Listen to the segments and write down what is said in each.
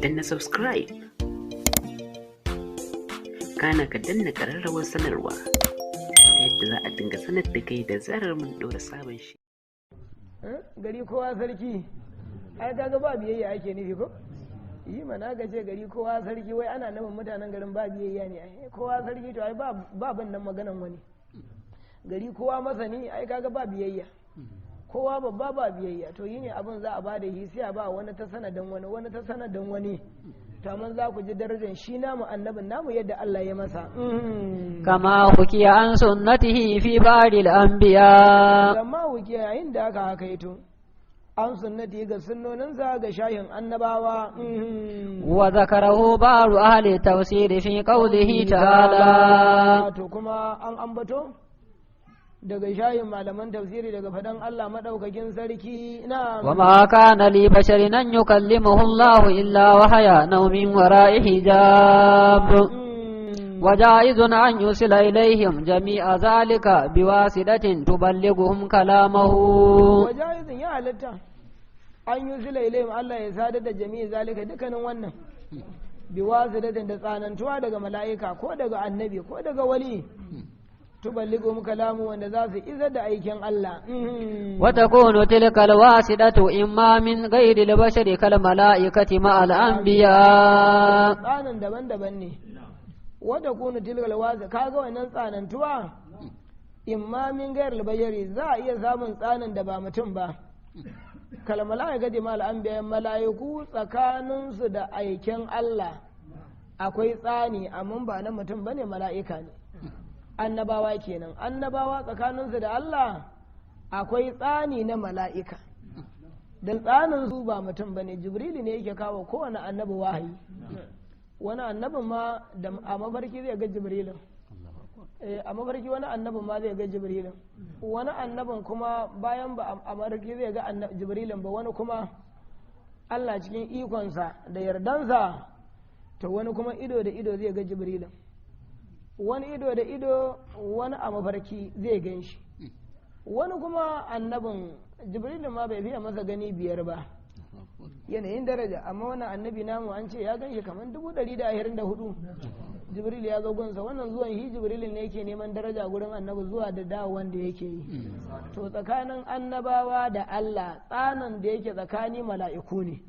danna subscribe, kana ka danna ƙararrawar sanarwa ta yadda za a dinga sanar da kai da zarar mun ɗora sabon shi. Gari kowa sarki, ai kaga ba biyayya ake nufi ko? Yi mana ga ce gari kowa sarki, wai ana nufin mutanen garin ba biyayya ne, ai kowa sarki to ai ba ban nan maganan wani. Gari kowa masani, ai kaga ba biyayya. Kowa babba ba biyayya, to yi ne abin za a ba da hisiya ba wani ta sanadin wani ta sanadin wani. Taman za ku ji darajar shi namu annabin namu yadda Allah ya masa. Kama hukiya an sunnatihi fi ba'dil anbiya. Kama hukiya yayin da aka hakaito an sunnati ga sunnoninsa ga shayin annabawa. Wa zakarahu ba'du ahli tafsir fi qawlihi ta'ala. To kuma an ambato daga shayin malaman tafsiri daga fadan Allah madaukakin sarki na wa ma kana li basharin an yukallimuhu Allah illa wahya naw min wara'i hijab wa ja'izun an yusila ilayhim jami'a zalika biwasidatin tuballighuhum kalamahu wa ja'izun ya halatta an yusila ilayhim Allah ya sadar da jami'a zalika dukkanin wannan biwasidatin da tsanantuwa daga mala'ika ko daga annabi ko daga wali tuballigum kalamu wanda za su izar da aikin Allah. Wa takunu tilka alwasidatu imma min ghairi albashari kal malaikati ma al anbiya. Tsanan daban-daban ne. Wa takunu tilka alwasidatu kaga wannan tsanantuwa imma min ghairi albashari za a iya samun tsanan da ba mutum ba. Kal malaikati ma al anbiya malaiku tsakanin su da aikin Allah akwai tsani amma ba na mutum bane mala'ika ne. Annabawa kenan annabawa tsakaninsu da Allah akwai tsani na mala'ika don tsanin su ba mutum bane jibrilu ne yake kawo kowane annabi wahayi wani annabin ma da a mafarki zai ga jibrilin a mafarki wani annabin ma zai ga jibrilin wani annabin kuma bayan ba a mafarki zai ga jibrilin ba wani kuma Allah cikin ikonsa da yardansa to wani kuma ido da ido zai ga jibrilin wani ido da ido wani a mafarki zai gan shi wani kuma annabin jibrilin ma bai fiye masa gani biyar ba yanayin daraja amma wani annabi namu an ce ya gan shi kamar 124 jibril ya zo gunsa wannan zuwan shi jibrilin ne yake neman daraja gurin annabi zuwa da dawo wanda yake yi to tsakanin annabawa da Allah tsanan da yake tsakani mala'iku ne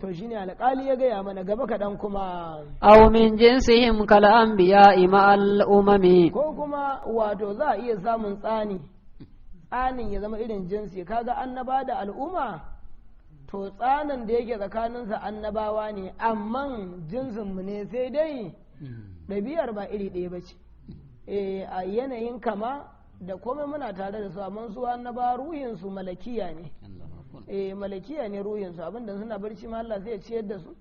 to shine alƙali ya gaya mana gaba kaɗan kuma aw min jinsihim kal anbiya ma'al umami ko kuma wato za a iya samun tsanin ya zama irin jinsi kaga annaba da al'umma to tsanin da yake tsakaninsa annabawa ne amma jinsin mu ne sai dai ɗabi'ar ba iri ɗaya ba ce a yanayin kama da komai muna tare da su amma su annaba ruhinsu malakiya ne malakiya ne ruhinsu abinda suna barci ma Allah zai ciyar da su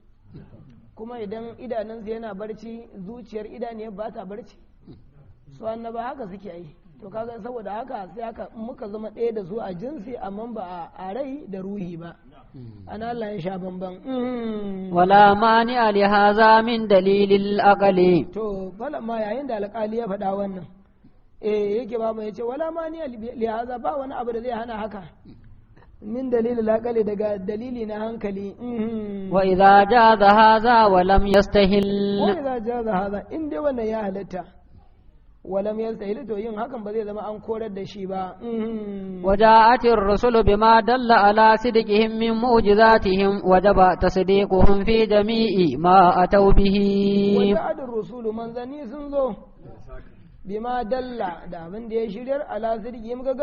kuma idan idanunsu yana barci zuciyar idaniyar ba ta barci su annaba haka suke yi to kaga saboda haka sai haka muka zama ɗaya da su a jinsi amma ba a rai da ruhi ba ana Allah ya sha bamban wala mani ali haza min dalilil aqli to ma yayin da alƙali ya faɗa wannan yake ba mu yace wala mani li haza ba wani abu da zai hana haka min dalilin laƙali daga dalili na hankali wa idza jaza hadha wa lam yastahil wa idza jaza hadha in dai wannan ya halatta wa lam yastahil to yin hakan ba zai zama an korar da shi ba وجاءت الرسل بما دل على صدقهم من معجزاتهم وجب تصديقهم في جميع ما أتوا به وجاءت الرسل من ذني سنزو بما دل da abin da ya shiryar ala sidqihim ga